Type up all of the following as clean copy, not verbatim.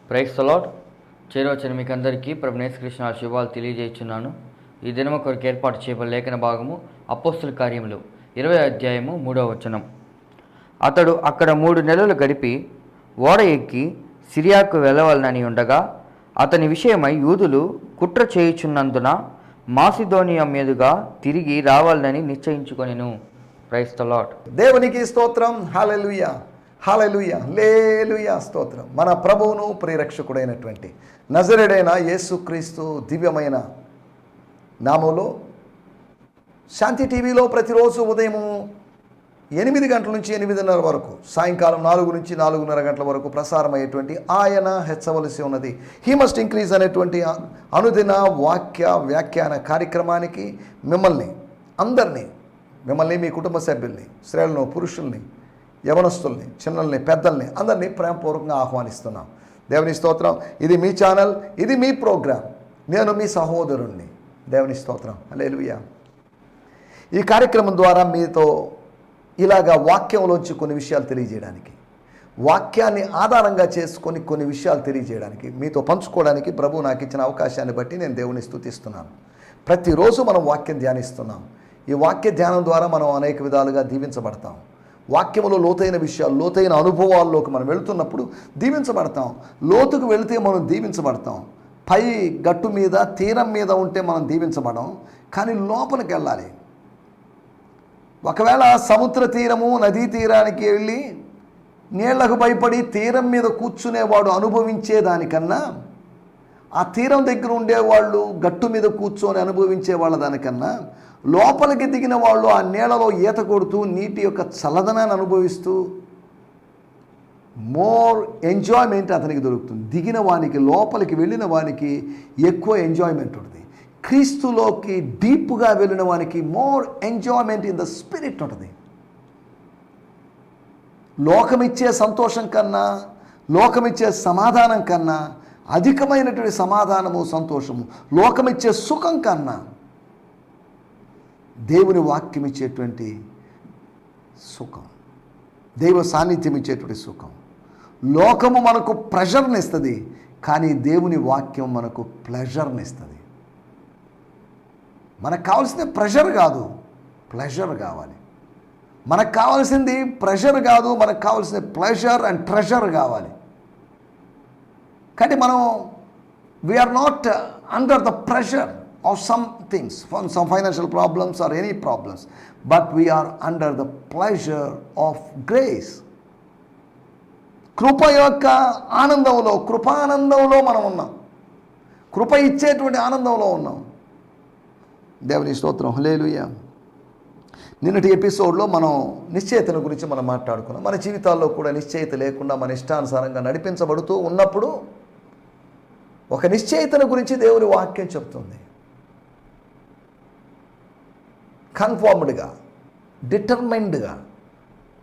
Praise the lord. చేరవచ్చిన మీకు అందరికీ ప్రభువైన యేసుక్రీస్తు శుభాలు తెలియజేస్తున్నాను. ఈ దినము కొరకు ఏర్పాటు చేయబడిన లేఖన భాగము అపోస్తుల కార్యములు 20వ అధ్యాయము 3వ వచనం. అతడు అక్కడ 3 నెలలు గడిపి ఓడ ఎక్కి సిరియాకు వెళ్ళవలనని ఉండగా అతని విషయమై యూదులు కుట్ర చేయుచున్నందున మాసిదోనియా మీదుగా తిరిగి రావాలని నిశ్చయించుకొనెను. Praise the lord. దేవునికి స్తోత్రం. హల్లెలూయా, హల్లెలూయా, హల్లెలూయా, స్తోత్రం. మన ప్రభువును ప్రియరక్షకుడైనటువంటి నజరేయుడైన యేసుక్రీస్తు దివ్యమైన నామంలో శాంతి టీవీలో ప్రతిరోజు ఉదయం 8 గంటల నుంచి 8:30 వరకు, సాయంకాలం 4 నుంచి 4:30 గంటల వరకు ప్రసారమయ్యేటువంటి ఆయన హెచ్చవలసి ఉన్నది హీ మస్ట్ ఇంక్రీజ్ అనేటువంటి అనుదిన వాక్య వ్యాఖ్యాన కార్యక్రమానికి మిమ్మల్ని మీ కుటుంబ సభ్యుల్ని, స్త్రీలను, పురుషుల్ని, యవనస్తుల్ని, చిన్నల్ని, పెద్దల్ని అందరినీ ప్రేమపూర్వకంగా ఆహ్వానిస్తున్నాం. దేవుని స్తోత్రం. ఇది మీ ఛానల్, ఇది మీ ప్రోగ్రాం. నేను మీ సహోదరుణ్ణి. దేవుని స్తోత్రం. హల్లెలూయా. ఈ కార్యక్రమం ద్వారా మీతో ఇలాగా వాక్యంలోంచి కొన్ని విషయాలు తెలియజేయడానికి, వాక్యాన్ని ఆధారంగా చేసుకొని కొన్ని విషయాలు తెలియజేయడానికి, మీతో పంచుకోవడానికి ప్రభు నాకు ఇచ్చిన అవకాశాన్ని బట్టి నేను దేవుని స్తుతిస్తున్నాను. ప్రతిరోజు మనం వాక్యం ధ్యానిస్తున్నాం. ఈ వాక్య ధ్యానం ద్వారా మనం అనేక విధాలుగా దీవించబడతాం. వాక్యములో లోతైన విషయాలు, లోతైన అనుభవాల్లోకి మనం వెళుతున్నప్పుడు దీవించబడతాం. లోతుకు వెళితే మనం దీవించబడతాం. పై గట్టు మీద, తీరం మీద ఉంటే మనం దీవించబడం, కానీ లోపలికి వెళ్ళాలి. ఒకవేళ సముద్ర తీరము, నదీ తీరానికి వెళ్ళి నీళ్లకు భయపడి తీరం మీద కూర్చునేవాడు అనుభవించేదానికన్నా, ఆ తీరం దగ్గర ఉండేవాళ్ళు గట్టు మీద కూర్చొని అనుభవించే వాళ్ళ దానికన్నా, లోపలికి దిగిన వాళ్ళు ఆ నీళ్ళలో ఈత కొడుతూ నీటి యొక్క చల్లదనాన్ని అనుభవిస్తూ మోర్ ఎంజాయ్మెంట్ అతనికి దొరుకుతుంది. దిగిన వానికి, లోపలికి వెళ్ళిన వానికి ఎక్కువ ఎంజాయ్మెంట్ ఉంటుంది. క్రీస్తులోకి డీప్గా వెళ్ళిన వానికి more enjoyment in the spirit ఉంటుంది. లోకమిచ్చే సంతోషం కన్నా, లోకమిచ్చే సమాధానం కన్నా అధికమైనటువంటి సమాధానము, సంతోషము, లోకమిచ్చే సుఖం కన్నా దేవుని వాక్యం ఇచ్చేటువంటి సుఖం, దైవ సాన్నిధ్యం ఇచ్చేటువంటి సుఖం. లోకము మనకు ప్రెషర్ని ఇస్తుంది, కానీ దేవుని వాక్యం మనకు ప్లెజర్ని ఇస్తుంది. మనకు కావాల్సింది ప్రెషర్ కాదు, ప్లెజర్ కావాలి. మనకు కావాల్సింది ప్రెషర్ కాదు, మనకు కావాల్సింది ప్లెజర్ అండ్ ట్రెజర్ కావాలి. కానీ మనం we are not under the pressure of some things, from some financial problems or any problems, but we are under the pleasure of grace. కృప యొక్క ఆనందంలో, కృపానందంలో మనం ఉన్నాం. కృప ఇచ్చేటువంటి ఆనందంలో ఉన్నాం. దేవుని స్తోత్రం. హల్లెలూయా. నిన్నటి ఎపిసోడ్లో మనం నిశ్చయితను గురించి మనం మాట్లాడుకున్నాం. మన జీవితాల్లో కూడా నిశ్చయిత లేకుండా మన ఇష్టానుసారంగా నడిపించబడుతూ ఉన్నప్పుడు ఒక నిశ్చయితను గురించి దేవుని వాక్యం చెప్తుంది. కన్ఫర్మ్డ్గా, డిటర్మైన్డ్గా,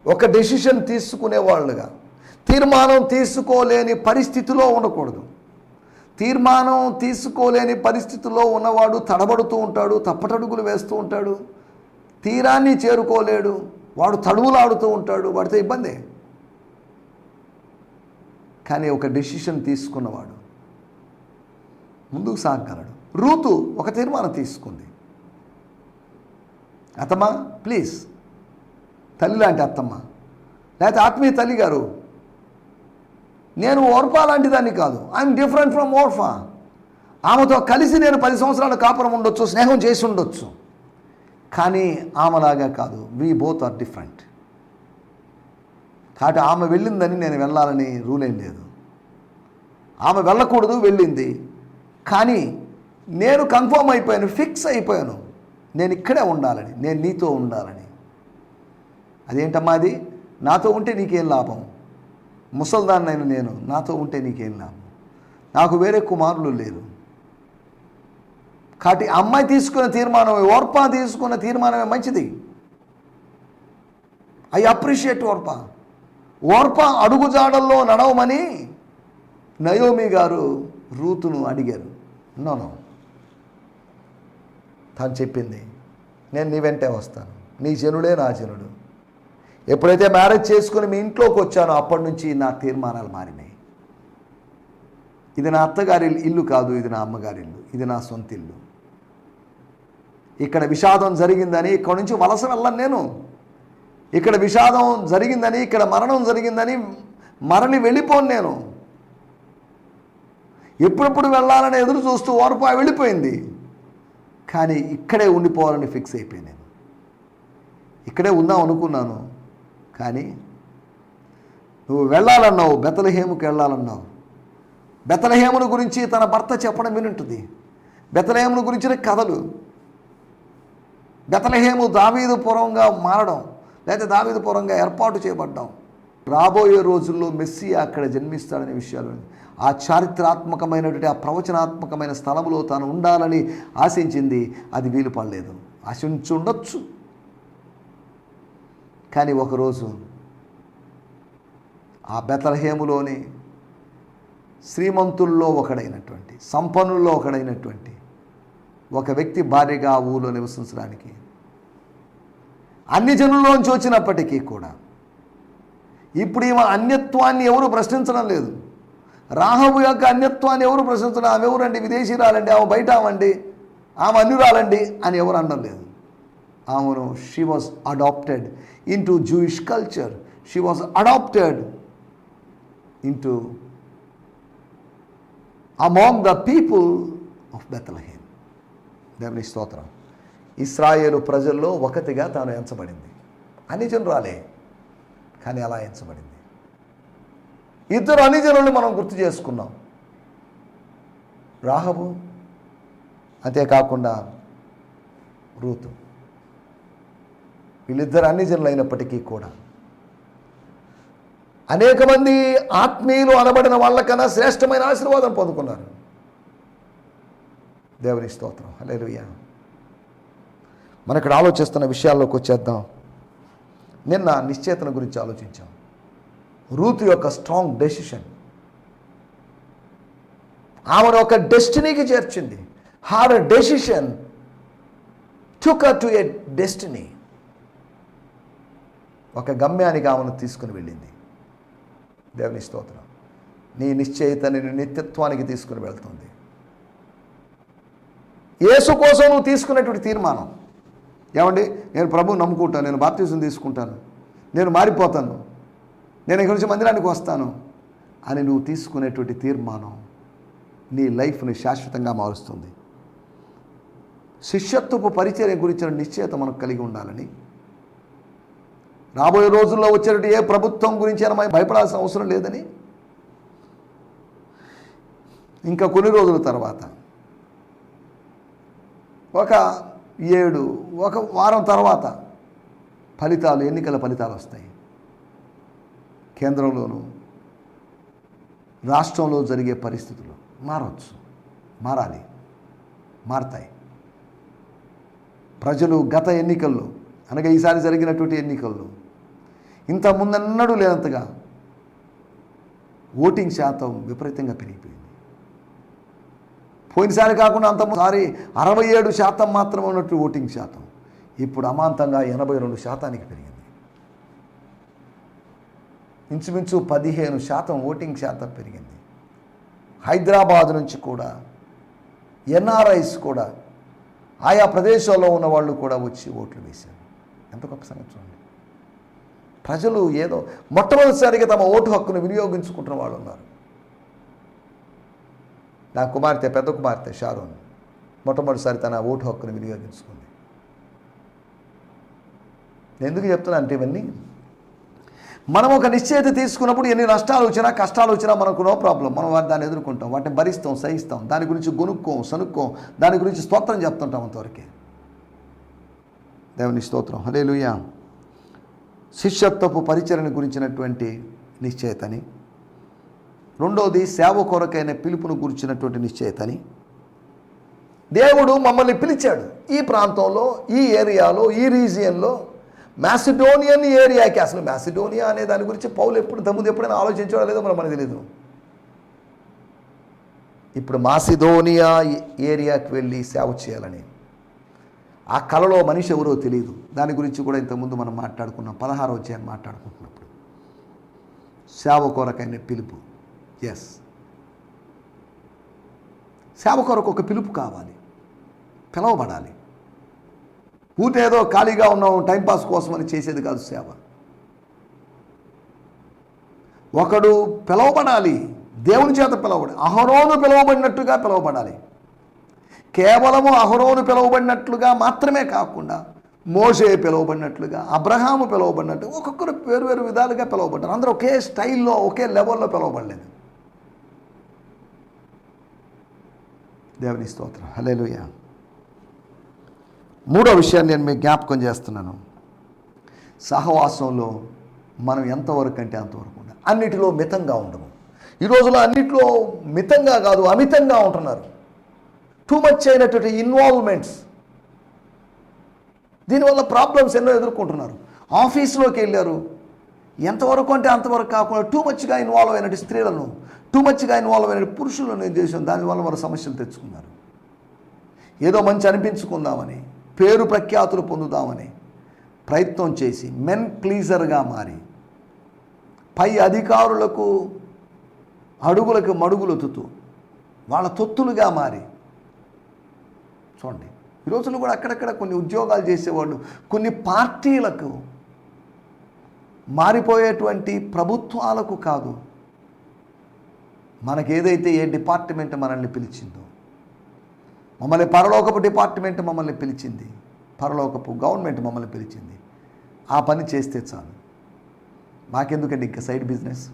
ఒక డెసిషన్ తీసుకునేవాళ్ళుగా, తీర్మానం తీసుకోలేని పరిస్థితిలో ఉండకూడదు. తీర్మానం తీసుకోలేని పరిస్థితిలో ఉన్నవాడు తడబడుతూ ఉంటాడు, తప్పటడుగులు వేస్తూ ఉంటాడు, తీరాన్ని చేరుకోలేడు, వాడు తడువులాడుతూ ఉంటాడు, వాడితో ఇబ్బంది. కానీ ఒక డెసిషన్ తీసుకున్నవాడు ముందుకు సాగగలడు. రూతు ఒక తీర్మానం తీసుకుంది. అత్తమ్మ ప్లీజ్, తల్లి లాంటి అత్తమ్మ, లేకపోతే ఆత్మీయ తల్లి గారు, నేను ఓర్పా లాంటి దాన్ని కాదు, ఐఎమ్ డిఫరెంట్ ఫ్రమ్ ఓర్ఫా. ఆమెతో కలిసి నేను 10 సంవత్సరాల కాపురం ఉండొచ్చు, స్నేహం చేసి ఉండొచ్చు, కానీ ఆమెలాగా కాదు. We both are different. కాబట్టి ఆమె వెళ్ళిందని నేను వెళ్ళాలని రూల్ ఏం లేదు. ఆమె వెళ్ళకూడదు, వెళ్ళింది. కానీ నేను కన్ఫర్మ్ అయిపోయాను, ఫిక్స్ అయిపోయాను, నేను ఇక్కడే ఉండాలని, నేను నీతో ఉండాలని. అదేంటమ్మా అది? నాతో ఉంటే నీకేం లాభం? ముసల్దాన్నైనా నేను, నాతో ఉంటే నీకేం లాభం? నాకు వేరే కుమారులు లేరు. కాబట్టి అమ్మాయి తీసుకున్న తీర్మానం, ఓర్పా తీసుకున్న తీర్మానమే మంచిది. I appreciate Orpah. ఓర్పా అడుగుజాడల్లో నడవమని నయోమి గారు రూతును అడిగారు. నో, తను చెప్పింది, నేను నీ వెంటే వస్తాను, నీ జనుడే నా జనుడు. ఎప్పుడైతే మ్యారేజ్ చేసుకుని మీ ఇంట్లోకి వచ్చానో అప్పటి నుంచి నా తీర్మానాలు మారినాయి. ఇది నా అత్తగారి ఇల్లు కాదు, ఇది నా అమ్మగారి ఇల్లు, ఇది నా సొంత ఇల్లు. ఇక్కడ విషాదం జరిగిందని ఇక్కడ నుంచి వలస వెళ్ళను నేను. ఇక్కడ విషాదం జరిగిందని, ఇక్కడ మరణం జరిగిందని మరలి వెళ్ళిపోను నేను. ఎప్పుడెప్పుడు వెళ్ళాలని ఎదురు చూస్తూ ఓర్పా వెళ్ళిపోయింది. కానీ ఇక్కడే ఉండిపోవాలని ఫిక్స్ అయిపోయాను నేను. ఇక్కడే ఉందాం అనుకున్నాను. కానీ నువ్వు వెళ్ళాలన్నావు, బెత్లెహేముకి వెళ్ళాలన్నావు. బెత్లెహేమును గురించి తన భర్త చెప్పడం వినుంటుంది. బెత్లెహేమును గురించిన కథలు, బెత్లెహేము దావీదు పురంగా మారడం, లేకపోతే దావీదు పురంగా ఏర్పాటు చేయబడ్డాం. రాబోయే రోజుల్లో మెస్సియా అక్కడ జన్మిస్తాడనే విషయాలు, ఆ చారిత్రాత్మకమైనటువంటి, ఆ ప్రవచనాత్మకమైన స్థలంలో తాను ఉండాలని ఆశించింది. అది వీలు పడలేదు. ఆశించి ఉండొచ్చు. కానీ ఒకరోజు ఆ బెత్లెహేములోని శ్రీమంతుల్లో ఒకడైనటువంటి, సంపన్నుల్లో ఒకడైనటువంటి ఒక వ్యక్తి భార్యగా ఆ ఊళ్ళో నివసించడానికి అన్ని జనుల్లోంచి వచ్చినప్పటికీ కూడా ఇప్పుడు ఈమె అన్యత్వాన్ని ఎవరు ప్రశ్నించడం లేదు. రాహబు యొక్క అన్యత్వాన్ని ఎవరు ప్రశ్నించడం, ఆమె ఎవరండి, విదేశీరాలండి, ఆమె బయట ఆమండి, ఆమె అన్యురాలండి అని ఎవరు అనడం లేదు. ఆమెను she was adapted into Jewish culture. She was adapted into among the people of Bethlehem. దేవుని స్తోత్రం. ఇశ్రాయేలు ప్రజల్లో ఒకటిగా తాను ఎంచబడింది. అన్ని జనురాలే, కానీ అలా ఎంచబడింది. ఇద్దరు అన్ని జనులను మనం గుర్తు చేసుకున్నాం, రాహబు, అంతేకాకుండా రూతు. వీళ్ళిద్దరు అన్ని జనులు అయినప్పటికీ కూడా అనేక మంది ఆత్మీయులు అనబడిన వాళ్ళకన్నా శ్రేష్టమైన ఆశీర్వాదం పొందుకున్నారు. దేవుని స్తోత్రం. హల్లెలూయా. మనం ఇక్కడ ఆలోచిస్తున్న విషయాల్లోకి వచ్చేద్దాం. నిన్న నిశ్చేతన గురించి ఆలోచించాం. రూతు యొక్క స్ట్రాంగ్ డెసిషన్ ఆమెను ఒక డెస్టినీకి చేర్చింది. Her decision took her to a destiny. ఒక గమ్యానికి ఆమెను తీసుకుని వెళ్ళింది. దేవుని స్తోత్రం. నీ నిశ్చయిత నిన్ను నిత్యత్వానికి తీసుకుని వెళ్తుంది. యేసు కోసం నువ్వు తీసుకున్నటువంటి తీర్మానం, ఏమండి నేను ప్రభువుని నమ్ముకుంటాను, నేను బాప్తిజం తీసుకుంటాను, నేను మారిపోతాను, నేను ఇక్కడి నుంచి మందిరానికి వస్తాను అని నువ్వు తీసుకునేటువంటి తీర్మానం నీ లైఫ్ని శాశ్వతంగా మారుస్తుంది. శిష్యత్వపు పరిచర్య గురించిన నిశ్చయత మనకు కలిగి ఉండాలని, రాబోయే రోజుల్లో వచ్చేటువంటి ఏ ప్రభుత్వం గురించి అయినా మనం భయపడాల్సిన అవసరం లేదని, ఇంకా కొన్ని రోజుల తర్వాత ఒక వారం తర్వాత ఫలితాలు, ఎన్నికల ఫలితాలు వస్తాయి. కేంద్రంలోనూ రాష్ట్రంలో జరిగే పరిస్థితులు మారతాయి. ప్రజలు గత ఎన్నికల్లో, అనగా ఈసారి జరిగినటువంటి ఎన్నికల్లో ఇంత ముందన్నడూ లేనంతగా ఓటింగ్ శాతం విపరీతంగా పెరిగిపోయింది. పోయినసారి కాకుండా అంతసారి 67% మాత్రమే ఉన్నట్టు ఓటింగ్ శాతం ఇప్పుడు అమాంతంగా 82% పెరిగింది. ఇంచుమించు 15% ఓటింగ్ శాతం పెరిగింది. హైదరాబాద్ నుంచి కూడా ఎన్ఆర్ఐస్ కూడా, ఆయా ప్రదేశాల్లో ఉన్న వాళ్ళు కూడా వచ్చి ఓట్లు వేశారు. ఎంత గొప్ప సంగతి చూడండి. ప్రజలు ఏదో మొట్టమొదటిసారిగా తమ ఓటు హక్కును వినియోగించుకుంటున్న వాళ్ళు ఉన్నారు. నా కుమార్తె, పెద్ద కుమార్తె షారోన్ మొట్టమొదటిసారి తన ఓటు హక్కును వినియోగించుకుంది. ఎందుకు చెప్తున్నా అంటే, ఇవన్నీ మనం ఒక నిశ్చయిత తీసుకున్నప్పుడు ఎన్ని నష్టాలు వచ్చినా, కష్టాలు వచ్చినా మనకు నో ప్రాబ్లం, మనం దాన్ని ఎదుర్కొంటాం, వాటిని భరిస్తాం, సహిస్తాం, దాని గురించి సనుక్కోం, దాని గురించి స్తోత్రం చెప్తుంటాం అంతవరకే. దేవుని స్తోత్రం. హల్లెలూయా. శిష్యత్వపు పరిచర్యను గురించినటువంటి నిశ్చయితని, రెండోది సేవ కొరకైన పిలుపును గురించినటువంటి నిశ్చయితని. దేవుడు మమ్మల్ని పిలిచాడు ఈ ప్రాంతంలో, ఈ ఏరియాలో, ఈ రీజియన్లో, మాసిడోనియన్ ఏరియాకి. అసలు మాసిడోనియా అనే దాని గురించి పౌలు ఎప్పుడైనా ఆలోచించాడో లేదో మనకు తెలియదు. ఇప్పుడు మాసిడోనియా ఏరియాకి వెళ్ళి సేవ చేయాలని, ఆ కళలో మనిషి ఎవరో తెలియదు. దాని గురించి కూడా ఇంతకుముందు మనం మాట్లాడుకున్నాం. 16వ అధ్యాయం మాట్లాడుకుంటున్నప్పుడు సేవ కొరకైన పిలుపు. ఎస్, సేవ కొరకు ఒక పిలుపు కావాలి, పిలవబడాలి. ఊటేదో ఖాళీగా ఉన్నాం టైంపాస్ కోసమని చేసేది కాదు సేవ. ఒకడు పిలవబడాలి, దేవుని చేత పిలవబడాలి. అహరోను పిలవబడినట్టుగా పిలవబడాలి. కేవలము అహరోను పిలవబడినట్లుగా మాత్రమే కాకుండా మోషే పిలవబడినట్లుగా, అబ్రహాము పిలవబడినట్టు, ఒక్కొక్కరు వేరు వేరు విధాలుగా పిలవబడ్డారు. అందరూ ఒకే స్టైల్లో ఒకే లెవెల్లో పిలవబడలేదు. దేవుని స్తోత్రం, హల్లెలూయా. మూడో విషయాన్ని నేను మీకు జ్ఞాపకం చేస్తున్నాను. సహవాసంలో మనం ఎంతవరకు అంటే అంతవరకు ఉండాలి. అన్నిటిలో మితంగా ఉండము. ఈ రోజులో అన్నిటిలో మితంగా కాదు, అమితంగా ఉంటున్నారు. టూ మచ్ అయినటువంటి ఇన్వాల్వ్మెంట్స్, దీనివల్ల ప్రాబ్లమ్స్ ఎన్నో ఎదుర్కొంటున్నారు. ఆఫీస్లోకి వెళ్ళారు, ఎంతవరకు అంటే అంతవరకు కాకుండా టూ మచ్గా ఇన్వాల్వ్ అయినట్టు స్త్రీలను, టూ మచ్గా ఇన్వాల్వ్ అయినట్టు పురుషులను ఏం చేసాం, దానివల్ల వారు సమస్యలు తెచ్చుకున్నారు. ఏదో మంచి అనిపించుకుందామని, పేరు ప్రఖ్యాతులు పొందుదామని ప్రయత్నం చేసి మెన్ ప్లీజర్గా మారి, పై అధికారులకు అడుగులకు మడుగులొత్తుతూ వాళ్ళ తొత్తులుగా మారి, చూడండి ఈ రోజుల్లో కూడా అక్కడక్కడ కొన్ని ఉద్యోగాలు చేసేవాళ్ళు కొన్ని పార్టీలకు మారిపోయేటువంటి ప్రభుత్వాలకు కాదు, మనకేదైతే ఏ డిపార్ట్మెంట్ మనల్ని పిలిచిందో, మమ్మల్ని పరలోకపు డిపార్ట్మెంట్ మమ్మల్ని పిలిచింది, పరలోకపు గవర్నమెంట్ మమ్మల్ని పిలిచింది, ఆ పని చేస్తే చాలు. మాకెందుకండి ఇంకా సైడ్ బిజినెస్?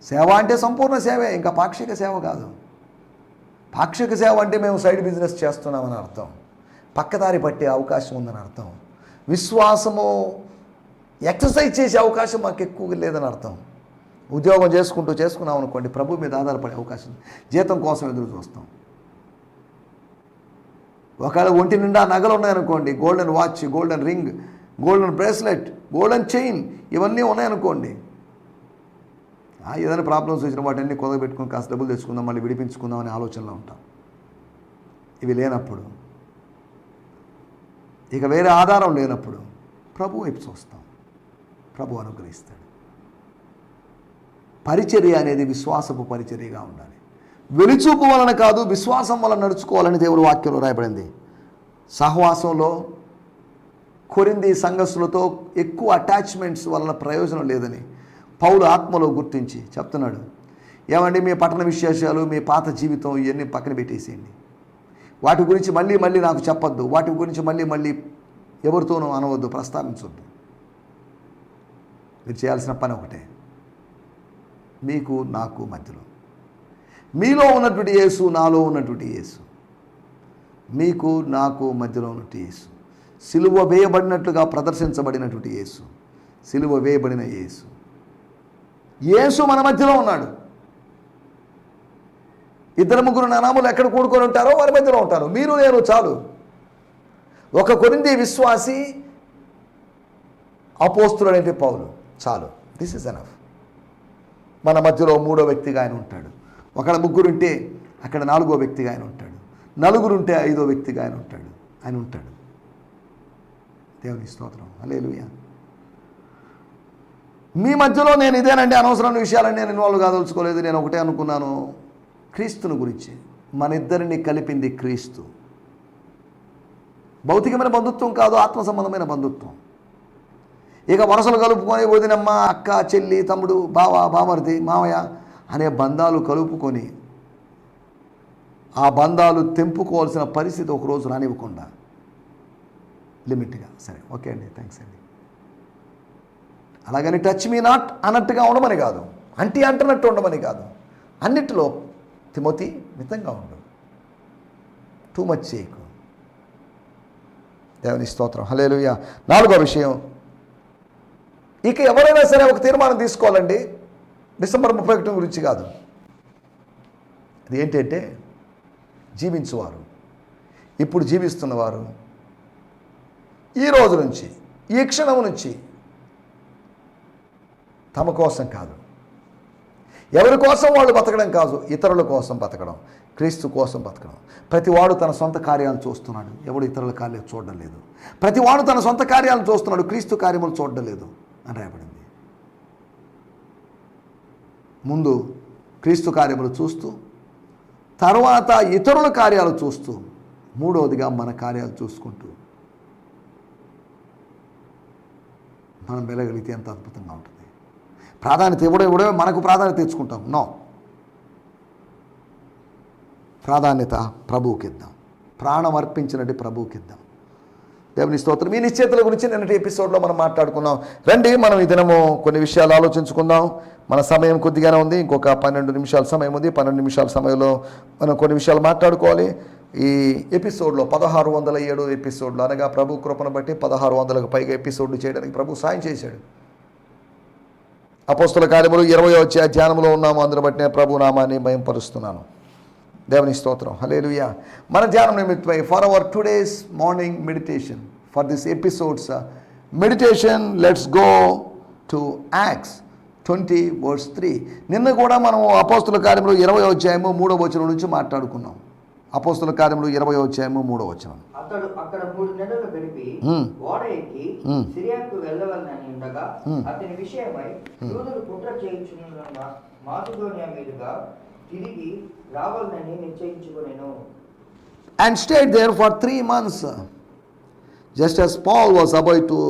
సేవ అంటే సంపూర్ణ సేవే, ఇంకా పాక్షిక సేవ కాదు. పాక్షిక సేవ అంటే మేము సైడ్ బిజినెస్ చేస్తున్నామని అర్థం, పక్కదారి పట్టే అవకాశం ఉందని అర్థం, విశ్వాసము ఎక్సర్సైజ్ చేసే అవకాశం మాకు ఎక్కువగా లేదని అర్థం. ఉద్యోగం చేసుకున్నాం అనుకోండి, ప్రభు మీద ఆధారపడే అవకాశం, జీతం కోసం ఎదురు చూస్తాం. ఒకవేళ ఒంటి నిండా నగలు ఉన్నాయనుకోండి, golden watch, golden ring, golden bracelet, golden chain, ఇవన్నీ ఉన్నాయనుకోండి, ఏదైనా ప్రాబ్లమ్స్ వచ్చిన వాటన్నీ కుదరబెట్టుకుని కాస్త డబ్బులు తెచ్చుకుందాం, మళ్ళీ విడిపించుకుందాం అనే ఆలోచనలో ఉంటాం. ఇవి లేనప్పుడు, ఇక వేరే ఆధారం లేనప్పుడు ప్రభు వైపు చూస్తాం, ప్రభు అనుగ్రహిస్తాడు. పరిచర్య అనేది విశ్వాసపు పరిచర్యగా ఉండాలి. వెలిచూపు వలన కాదు, విశ్వాసం వలన నడుచుకోవాలని దేవుని వాక్యంలో రాయబడింది. సహవాసంలో కొరింథీ సంఘస్థులతో ఎక్కువ అటాచ్మెంట్స్ వలన ప్రయోజనం లేదని పౌలు ఆత్మలో గుర్తించి చెప్తున్నాడు. ఏమండి, మీ పట్టణ విశేషాలు, మీ పాత జీవితం ఇవన్నీ పక్కన పెట్టేసేయండి, వాటి గురించి మళ్ళీ నాకు చెప్పొద్దు, వాటి గురించి మళ్ళీ ఎవరితోనూ అనవద్దు, ప్రస్తావించొద్దు. మీరు చేయాల్సిన పని ఒకటే, మీకు నాకు మధ్యలో, మీలో ఉన్నటువంటి యేసు, నాలో ఉన్నటువంటి యేసు, మీకు నాకు మధ్యలో ఉన్నటువంటి యేసు, సిలువ వేయబడినట్లుగా ప్రదర్శించబడినటువంటి యేసు, సిలువ వేయబడిన యేసు, యేసు మన మధ్యలో ఉన్నాడు. ఇద్దరు ముగ్గురు నామములు ఎక్కడ కూడుకొని ఉంటారో వారి మధ్యలో ఉంటారు. మీరు నేను చాలు. ఒక కొరింథీ విశ్వాసి, అపోస్తులుడైన పౌలు చాలు. This is enough. మన మధ్యలో మూడో వ్యక్తిగా ఆయన ఉంటాడు. ఒకళ్ళ ముగ్గురుంటే అక్కడ నాలుగో వ్యక్తిగా ఆయన ఉంటాడు. నలుగురుంటే ఐదో వ్యక్తిగా ఆయన ఉంటాడు. దేవుని స్తోత్రం, హల్లెలూయా. మీ మధ్యలో నేను ఇదేనండి, అనవసరమైన విషయాలని నేను ఇన్వాల్వ్ కాదలుచుకోలేదు. నేను ఒకటే అనుకున్నాను, క్రీస్తుని గురించి. మన ఇద్దరిని కలిపింది క్రీస్తు. భౌతికమైన బంధుత్వం కాదు, ఆత్మ సంబంధమైన బంధుత్వం. ఇక వరసలు కలుపుకొని వదినమ్మ, అక్క, చెల్లి, తమ్ముడు, బావ, బామర్ది, మామయ్య అనే బంధాలు కలుపుకొని ఆ బంధాలు తెంపుకోవాల్సిన పరిస్థితి ఒకరోజు రానివ్వకుండా లిమిట్గా, సరే ఓకే అండి, థ్యాంక్స్ అండి, అలాగని టచ్ మీ నాట్ అన్నట్టుగా ఉండమని కాదు, అంటున్నట్టు ఉండమని కాదు. అన్నిటిలో తిమోతి మితంగా ఉండు, టూ మచ్ చేయకు. దేవుని స్తోత్రం, హల్లెలూయా. నాలుగో విషయం, ఇక ఎవరైనా సరే ఒక తీర్మానం తీసుకోవాలండి. డిసెంబర్ 31 గురించి కాదు. అది ఏంటంటే, జీవించువారు, ఇప్పుడు జీవిస్తున్నవారు, ఈ రోజు నుంచి, ఈ క్షణం నుంచి తమ కోసం కాదు, ఎవరి కోసం వాళ్ళు బతకడం కాదు, ఇతరుల కోసం బతకడం, క్రీస్తు కోసం బతకడం. ప్రతివాడు తన సొంత కార్యాలను చూస్తున్నాడు, ఎవడు ఇతరుల కార్యాలు చూడడం లేదు. ప్రతివాడు తన సొంత కార్యాలను చూస్తున్నాడు, క్రీస్తు కార్యములు చూడడం లేదు అని రాయబడింది. ముందు క్రీస్తు కార్యములు చూస్తూ తర్వాత ఇతరుల కార్యాలు చూస్తూ, మూడవదిగా మన కార్యాలు చూసుకుంటూ మనం వెళ్ళగలిగితే ఎంత అద్భుతంగా ఉంటుంది. ప్రాధాన్యత ఇవ్వడే మనకు ప్రాధాన్యత తెచ్చుకుంటాం. నో, ప్రాధాన్యత ప్రభువుకి ఇద్దాం. ప్రాణం అర్పించినట్టు ప్రభువుకి ఇద్దాం. దేవుని స్తోత్రం. ఈ నిశ్చయితల గురించి నిన్నటి ఎపిసోడ్లో మనం మాట్లాడుకున్నాం. రండి మనం ఈ దినము కొన్ని విషయాలు ఆలోచించుకుందాం. మన సమయం కొద్దిగానే ఉంది, ఇంకొక 12 నిమిషాల సమయం ఉంది. 12 నిమిషాల సమయంలో మనం కొన్ని విషయాలు మాట్లాడుకోవాలి. ఈ ఎపిసోడ్లో 1607 ఎపిసోడ్లో, అనగా ప్రభు కృపను బట్టి 1600కు పైగా ఎపిసోడ్లు చేయడానికి ప్రభు సాయం చేశాడు. అపోస్తుల కార్యములు 20వ అధ్యాయంలో ఉన్నాము. అందును బట్టి నేను ప్రభు నామాన్ని మహిమపరుస్తున్నాను. దేవుని స్తోత్రం. హల్లెలూయా. మన ధ్యానం నిమిత్తమై for hour today's morning meditation, for this episodes meditation, let's go to acts 20:3. నిన్న కూడా మనం అపోస్తుల కార్యములు 20వ అధ్యాయము 3వ వచనం నుంచి మాట్లాడుకున్నాం. అపోస్తుల కార్యములు 20వ అధ్యాయము 3వ వచనం. అతడు అక్కడ 3 నెలలు గడిపి ఓడ ఎక్కి సిరియాకు వెళ్ళవలనని ఉండగా అతని విషయమై యూదులు కుట్ర చేయుచున్న మాసిదోనియా మీదుగా తిరిగి రావాలని నిశ్చయించుకొనెను. And stayed there for 3 months, just as Paul was about to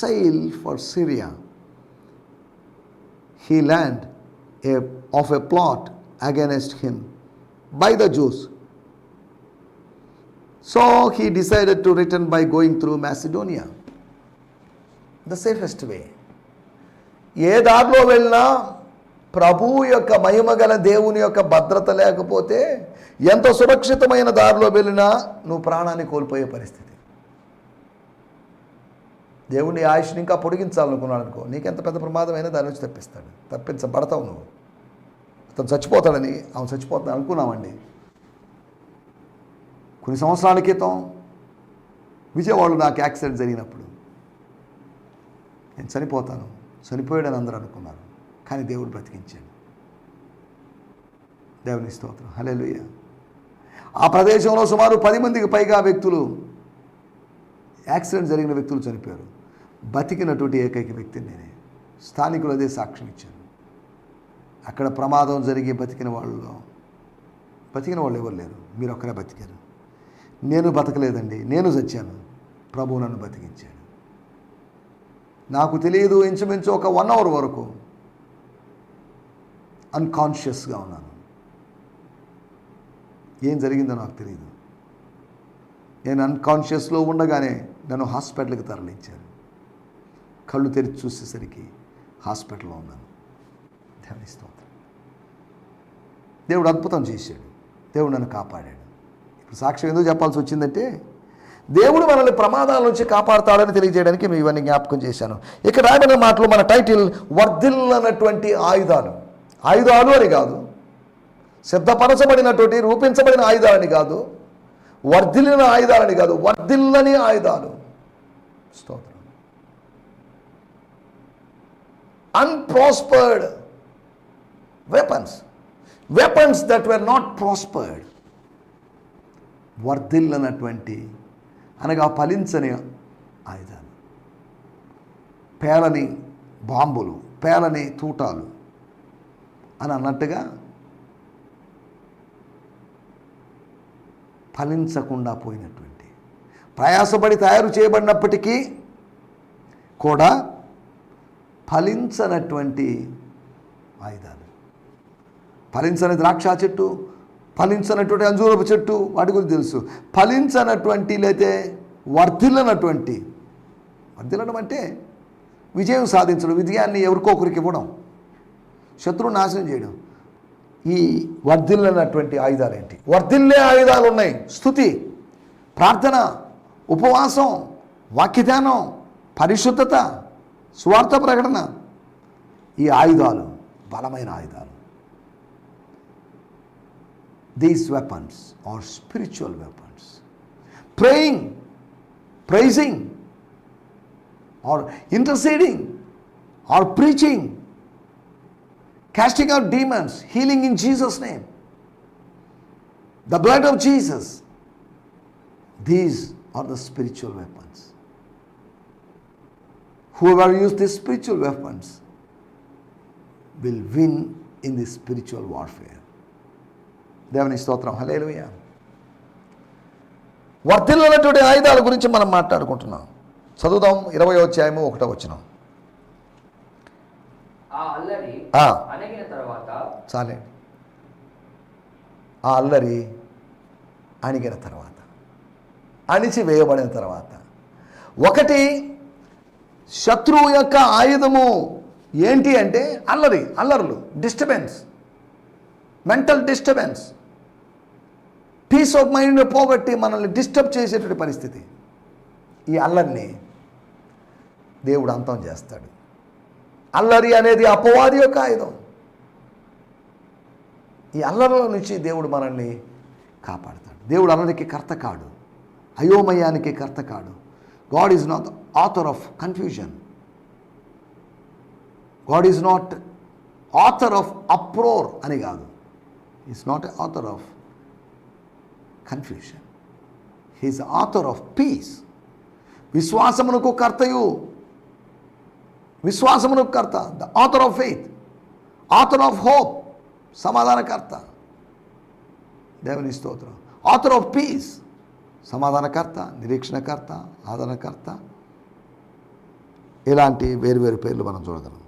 sail for Syria. He learned of a plot against him by the Jews. So he decided to return by going through Macedonia, the safest way. ఏ దారిలో వెళ్ళినా ప్రభువు యొక్క మహిమ గల దేవుని యొక్క భద్రత లేకపోతే ఎంత సురక్షితమైన దారిలో వెళ్ళినా నువ్వు ప్రాణాన్ని కోల్పోయే పరిస్థితి. దేవుని ఆయుష్ని ఇంకా పొడిగించాలనుకున్నాడు అనుకో, నీకెంత పెద్ద ప్రమాదమైనా దాని నుంచి తప్పించబడతావు నువ్వు. అతను చచ్చిపోతాడని, అవును చచ్చిపోతాను అనుకున్నామండి. కొన్ని సంవత్సరాల క్రితం విజయవాడలో నాకు యాక్సిడెంట్ జరిగినప్పుడు నేను చనిపోయాడని అందరూ అనుకున్నారు. కానీ దేవుడు బ్రతికించాడు. దేవుని స్తోత్రం. హల్లెలూయా. ఆ ప్రదేశంలో సుమారు 10 మందికి పైగా వ్యక్తులు, యాక్సిడెంట్ జరిగిన వ్యక్తులు చనిపోయారు. బతికినటువంటి ఏకైక వ్యక్తిని నేనే. స్థానికులు అదే సాక్ష్యం ఇచ్చారు. అక్కడ ప్రమాదం జరిగి బతికిన వాళ్ళు ఎవరు లేరు, మీరు ఒక్కరే బతికారు. నేను బతకలేదండి, నేను చచ్చాను, ప్రభువు నన్ను బతికించాడు. నాకు తెలియదు, ఇంచుమించు ఒక 1 అవర్ వరకు అన్కాన్షియస్గా ఉన్నాను. ఏం జరిగిందో నాకు తెలియదు. నేను అన్కాన్షియస్లో ఉండగానే నన్ను హాస్పిటల్కి తరలించారు. కళ్ళు తెరిచి చూసేసరికి హాస్పిటల్లో ఉన్నాను. దేవుని స్తోత్రం. దేవుడు అద్భుతం చేశాడు. దేవుడు నన్ను కాపాడాడు. ఇప్పుడు సాక్ష్యం ఎందుకు చెప్పాల్సి వచ్చిందంటే, దేవుడు మనల్ని ప్రమాదాల నుంచి కాపాడుతాడని తెలియజేయడానికి మేము ఇవన్నీ జ్ఞాపకం చేశాను. ఇక్కడ రాబడిన మాటలు మన టైటిల్ వర్ధిల్లనటువంటి ఆయుధాలు. ఆయుధాలు అని కాదు, సిద్ధపరచబడినటువంటి రూపించబడిన ఆయుధాలని కాదు, వర్ధిల్లిన ఆయుధాలని కాదు, వర్ధిల్లని ఆయుధాలు. స్తోత్రం. unprospered weapons that were not prospered. వర్ధిల్లనటువంటి అనగా ఫలించని ఆయుధాలు, పేలని బాంబులు, పేలని తూటాలు అని అన్నట్టుగా ఫలించకుండా పోయినటువంటి, ప్రయాసపడి తయారు చేయబడినప్పటికీ కూడా ఫలించనటువంటి ఆయుధాలు. ఫలించని ద్రాక్ష చెట్టు, ఫలించనటువంటి అంజూరపు చెట్టు, వాటి గురించి తెలుసు. ఫలించనటువంటి లేతే వర్ధిల్లనటువంటి, వర్ధిల్లడం అంటే విజయం సాధించడం, విజయాన్ని ఎవరికొకరికి ఇవ్వడం, శత్రువు నాశనం చేయడం. ఈ వర్ధిల్లనటువంటి ఆయుధాలు ఏంటి? వర్ధిల్లే ఆయుధాలు ఉన్నాయి. స్తుతి, ప్రార్థన, ఉపవాసం, వాక్యధ్యానం, పరిశుద్ధత, స్వార్థ ప్రకటన. ఈ ఆయుధాలు బలమైన ఆయుధాలు. These weapons are spiritual weapons. Praying, praising, or interceding, or preaching, casting out demons, healing in Jesus' name, the blood of Jesus. These are the spiritual weapons. Whoever uses these spiritual weapons will win in this spiritual warfare. దేవుని స్తోత్రం. హల్లెలూయా. వర్ధిల్లినటువంటి ఆయుధాల గురించి మనం మాట్లాడుకుంటున్నాం. చదువుదాం 20వ అధ్యాయము 1వ వచనం. ఆ అల్లరి అణగిన తర్వాత చాలే. ఆ అల్లరి అణిగిన తర్వాత, అణిచివేయబడిన తర్వాత, ఒకటి శత్రువు యొక్క ఆయుధము ఏంటి అంటే అల్లరులు, disturbance, mental disturbance, peace of mind పోగొట్టి మనల్ని డిస్టర్బ్ చేసేటువంటి పరిస్థితి. ఈ అల్లరిని దేవుడు అంతం చేస్తాడు. అల్లరి అనేది అపవాది యొక్క ఆయుధం. ఈ అల్లరిలో నుంచి దేవుడు మనల్ని కాపాడుతాడు. దేవుడు అల్లరికి కర్త కాడు, అయోమయానికి కర్త కాడు. God is not author of confusion. God is not author of uproar అని కాదు. Is not author of confusion. He's author of peace. విశ్వాసమునకు కర్తయు, విశ్వాసమునకు కర్త, the author of faith, author of hope, సమాధానకర్త. దేవుని స్తోత్రం. ఆథర్ ఆఫ్ పీస్, సమాధానకర్త, నిరీక్షణకర్త, ఆదరణకర్త. ఇలాంటి వేరు పేర్లు మనం చూడగలం.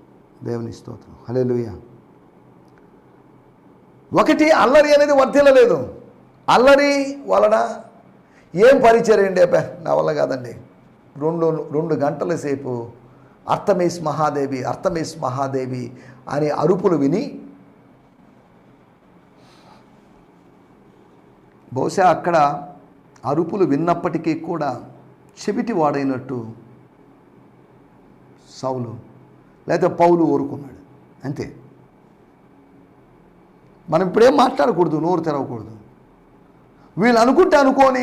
దేవుని స్తోత్రం. హల్లెలూయా. ఒకటి, అల్లరి అనేది వర్ధిల్లలేదు. అల్లరి వలన ఏం పరిచయం అండి? నా వల్ల కాదండి. 2 గంటల సేపు అర్తమీస్ మహాదేవి అని అరుపులు విని, బహుశా అక్కడ అరుపులు విన్నప్పటికీ కూడా చెవిటి వాడైనట్టు సౌలు లేదా పౌలు ఊరుకున్నాడు. అంతే. మనం ఇప్పుడేం మాట్లాడకూడదు, నోరు తెరవకూడదు. వీళ్ళు అనుకోని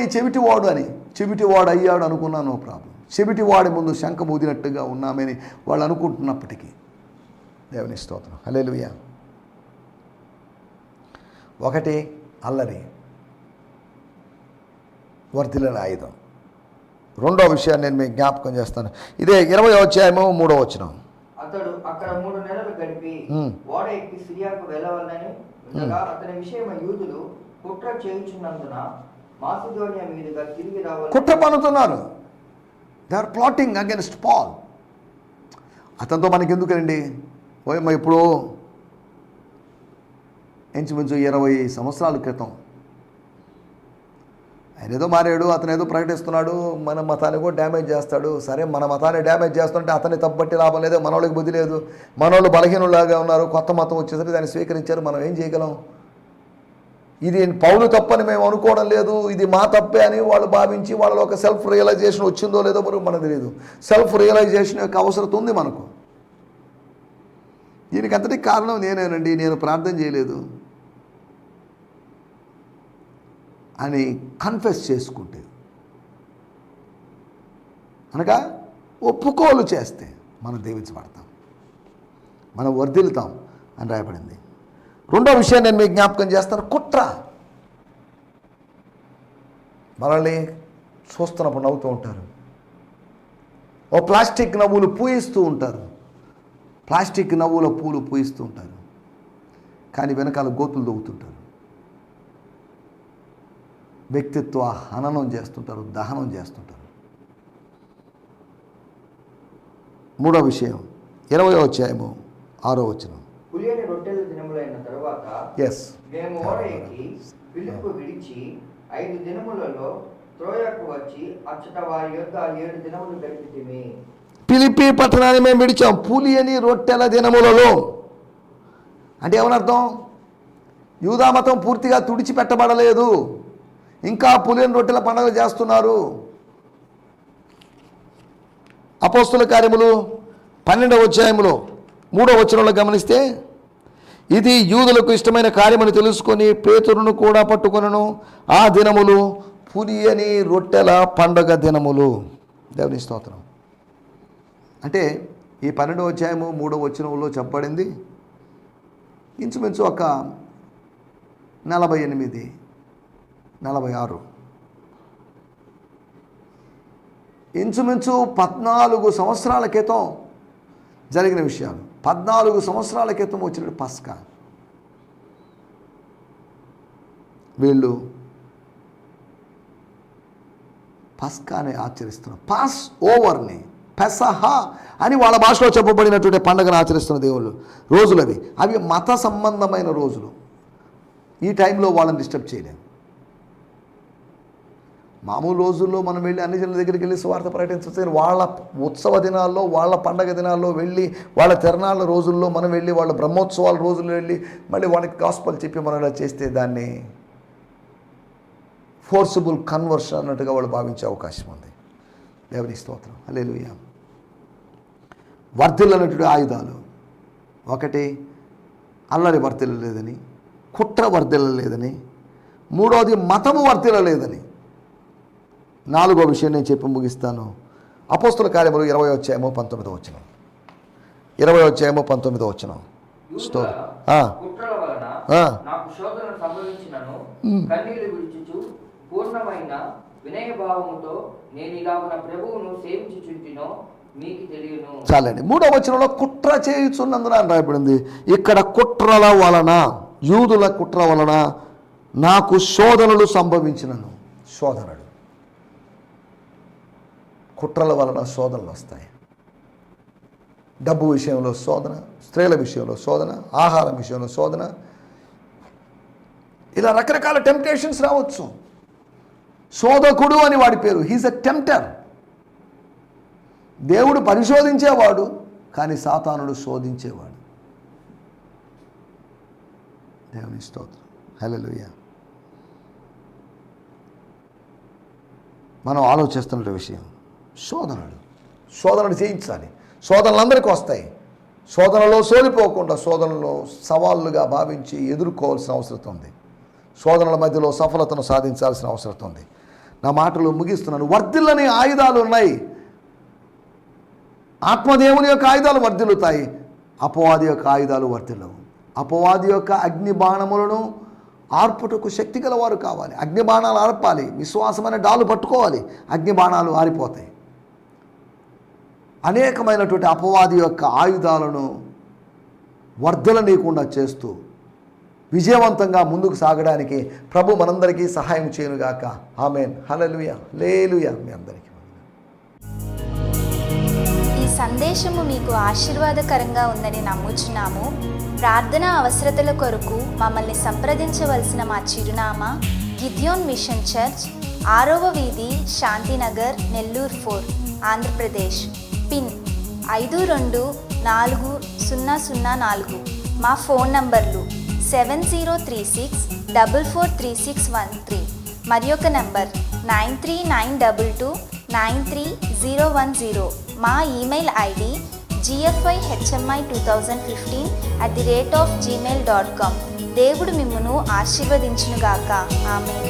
చెవిటివాడు అయ్యాడు అనుకున్నా నో ప్రాబ్లం. చెవిటివాడి ముందు శంఖ ఊదినట్టుగా ఉన్నామని వాళ్ళు అనుకుంటున్నప్పటికీ. దేవుని స్తోత్రం. హల్లెలూయా. ఒకటి అల్లరి, వర్ధిల్లిన ఆయుధం. రెండో విషయాన్ని నేను మీకు జ్ఞాపకం చేస్తాను. ఇదే 20వ అధ్యాయము 3వ వచనం. అతడు అక్కడ 3 నెలలు గడిపి ఓడ ఎక్కి సిరియాకు వెళ్ళవలనని ఉండగా అతని విషయమై యూదులు కుట్ర చేయుచున్నందున మాసిదోనియా మీదుగా తిరిగి రావాలి. కుట్ర పన్నుతున్నారు. They are plotting against Paul. అతనితో మనకి ఎందుకండి? ఓయమ్మ, ఇప్పుడు ఇంచుమించు 20 సంవత్సరాల క్రితం ఆయన ఏదో మారాడు, అతను ఏదో ప్రకటిస్తున్నాడు, మన మతాన్ని కూడా డ్యామేజ్ చేస్తాడు. సరే, మన మతాన్ని డ్యామేజ్ చేస్తుంటే అతన్ని తప్పబట్టి లాభం లేదు, మనోళ్ళకి బుద్ధి లేదు, మనోళ్ళు బలహీనులాగా ఉన్నారు. కొత్త మతం వచ్చేసరికి దాన్ని స్వీకరించారు. మనం ఏం చేయగలం? ఇది పౌలు తప్పని మేము అనుకోవడం లేదు, ఇది మా తప్పే అని వాళ్ళు భావించి వాళ్ళలో ఒక సెల్ఫ్ రియలైజేషన్ వచ్చిందో లేదో మనకు తెలియదు. సెల్ఫ్ రియలైజేషన్ యొక్క అవసరం ఉంది మనకు. దీనికి అంతటికి కారణం నేనేనండి, నేను ప్రార్థన చేయలేదు అని కన్ఫెస్ చేసుకుంటే, అనగా ఒప్పుకోలు చేస్తే మనం దీవించబడతాం, మనం వర్ధిల్లుతాం అని రాయబడింది. రెండో విషయం నేను మీకు జ్ఞాపకం చేస్తాను. కుట్ర. మనల్ని చూస్తున్నప్పుడు నవ్వుతూ ఉంటారు, ఓ ప్లాస్టిక్ నవ్వులు పూయిస్తూ ఉంటారు, ప్లాస్టిక్ నవ్వుల పూలు పూయిస్తూ ఉంటారు, కానీ వెనకాల గోతులు దవ్వుతుంటారు. వ్యక్తిత్వ హననం చేస్తుంటారు, దహనం చేస్తుంటారు. మూడో విషయం 20వ అధ్యాయము 6వ వచనం. పులియని రొట్టెల దినములైన తరువాత మేము ఓడ ఎక్కి ఫిలిప్పు విడిచి 5 దినములలో త్రోయకు వచ్చి అచ్చట వారి యొద్ద 7 దినములు గడిపితిమి. ఫిలిప్పీ పట్టణాన్ని మేము విడిచాం పులియని రొట్టెల దినములలో. అంటే ఏమనర్థం? యూదా మతం పూర్తిగా తుడిచిపెట్టబడలేదు, ఇంకా పులియని రొట్టెల పండుగ చేస్తున్నారు. అపోస్తుల కార్యములు 12వ అధ్యాయములో 3వ వచనంలో గమనిస్తే, ఇది యూదులకు ఇష్టమైన కార్యమని తెలుసుకొని పేతురును కూడా పట్టుకొనను. ఆ దినములు పులియని రొట్టెల పండుగ దినములు. దేవుని స్తోత్రం. అంటే ఈ 12వ అధ్యాయము 3వ వచనంలో చెప్పబడింది ఇంచుమించు ఒక 48, 46, ఇంచుమించు 14 సంవత్సరాల క్రితం జరిగిన విషయాలు. 14 సంవత్సరాల క్రితం వచ్చిన పస్కా. వీళ్ళు పస్కాని ఆచరిస్తున్నారు. పాస్ ఓవర్ని, పెసహా అని వాళ్ళ భాషలో చెప్పబడినటువంటి పండుగను ఆచరిస్తున్న దేవుళ్ళు రోజులు అవి మత సంబంధమైన రోజులు. ఈ టైంలో వాళ్ళని డిస్టర్బ్ చేయలేము. మామూలు రోజుల్లో మనం వెళ్ళి అన్ని జనుల దగ్గరికి వెళ్ళి సువార్త ప్రకటించవచ్చు. వాళ్ళ ఉత్సవ దినాల్లో, వాళ్ళ పండగ దినాల్లో వెళ్ళి, వాళ్ళ తిరణాల రోజుల్లో మనం వెళ్ళి, వాళ్ళ బ్రహ్మోత్సవాల రోజుల్లో వెళ్ళి మళ్ళీ వాళ్ళకి గాస్పల్ చెప్పి మనం ఇలా చేస్తే దాన్ని ఫోర్సిబుల్ కన్వర్షన్ అన్నట్టుగా వాళ్ళు భావించే అవకాశం ఉంది. దేవుని స్తోత్రం, హల్లెలూయా. వర్ధిల్లనటువంటి ఆయుధాలు, ఒకటి అల్లరి వర్ధిల్లలేదని, కుట్ర వర్ధిల్లలేదని, మూడవది మతము వర్ధిల్లలేదని. నాలుగో విషయం నేను చెప్పి ముగిస్తాను. అపోస్తుల కార్యములు 20:19. 20:19. స్టోరీ. కుట్రల వలన నాకు శోధన సంభవించినను కన్నీళ్లు విడిచుచు పూర్ణమైన వినయభావముతో నేను ఇలాగున ప్రభువును సేవించుచుంటినో మీకు తెలియను. చాలండి. 3వ వచనంలో కుట్ర చేయుచున్నందున అని రాయబడింది. ఇక్కడ కుట్రల వలన, యూదుల కుట్ర వలన నాకు శోధనలు సంభవించినను. శోధనలు, కుట్రల వలన శోధనలు వస్తాయి. డబ్బు విషయంలో శోధన, స్త్రీల విషయంలో శోధన, ఆహారం విషయంలో శోధన, ఇలా రకరకాల టెంప్టేషన్స్ రావచ్చు. శోధకుడు అని వాడి పేరు. He's a tempter. దేవుడు పరిశోధించేవాడు, కానీ సాతానుడు శోధించేవాడు. దేవుని స్తోత్రం, హల్లెలూయా. మనం ఆలోచిస్తున్న విషయం శోధనలు చేయించాలి. శోధనలు అందరికీ వస్తాయి. శోధనలో సోలిపోకుండా శోధనలో సవాళ్ళుగా భావించి ఎదుర్కోవాల్సిన అవసరం ఉంది. శోధనల మధ్యలో సఫలతను సాధించాల్సిన అవసరం ఉంది. నా మాటలు ముగిస్తున్నాను. వర్ధిల్లని ఆయుధాలు ఉన్నాయి. ఆత్మదేవుని యొక్క ఆయుధాలు వర్ధిల్లుతాయి, అపవాది యొక్క ఆయుధాలు వర్ధిల్లవు. అపవాది యొక్క అగ్ని బాణములను ఆర్పుటకు శక్తి గలవారు కావాలి. అగ్ని బాణాలు ఆర్పాలి. విశ్వాసం అనే డాలు పట్టుకోవాలి. అగ్ని బాణాలు ఆరిపోతాయి. అనేకమైనటువంటి అపవాది యొక్క ఆయుధాలను వర్ధలనీయకుండా చేస్తూ విజయవంతంగా ముందుకు సాగడానికి ప్రభు మనందరికీ సహాయం చేయనుగాక. ఆమేన్, హల్లెలూయా, హల్లెలూయా. మీ అందరికీ ఈ సందేశము మీకు ఆశీర్వాదకరంగా ఉందని నమ్ముచున్నాము. ప్రార్థన అవసరతల కొరకు మమ్మల్ని సంప్రదించవలసిన మా చిరునామా గిద్యోన్ మిషన్ చర్చ్, 6వ వీధి, శాంతినగర్, నెల్లూరు 4, ఆంధ్రప్రదేశ్. పిన్ 524004. మా ఫోన్ నంబర్లు 7036443613 మరి ఒక నంబర్ 9392293010. మా ఈమెయిల్ ఐడి gfihmi2015@gmail.com. దేవుడు మిమ్మును ఆశీర్వదించునుగాక. ఆమేన్.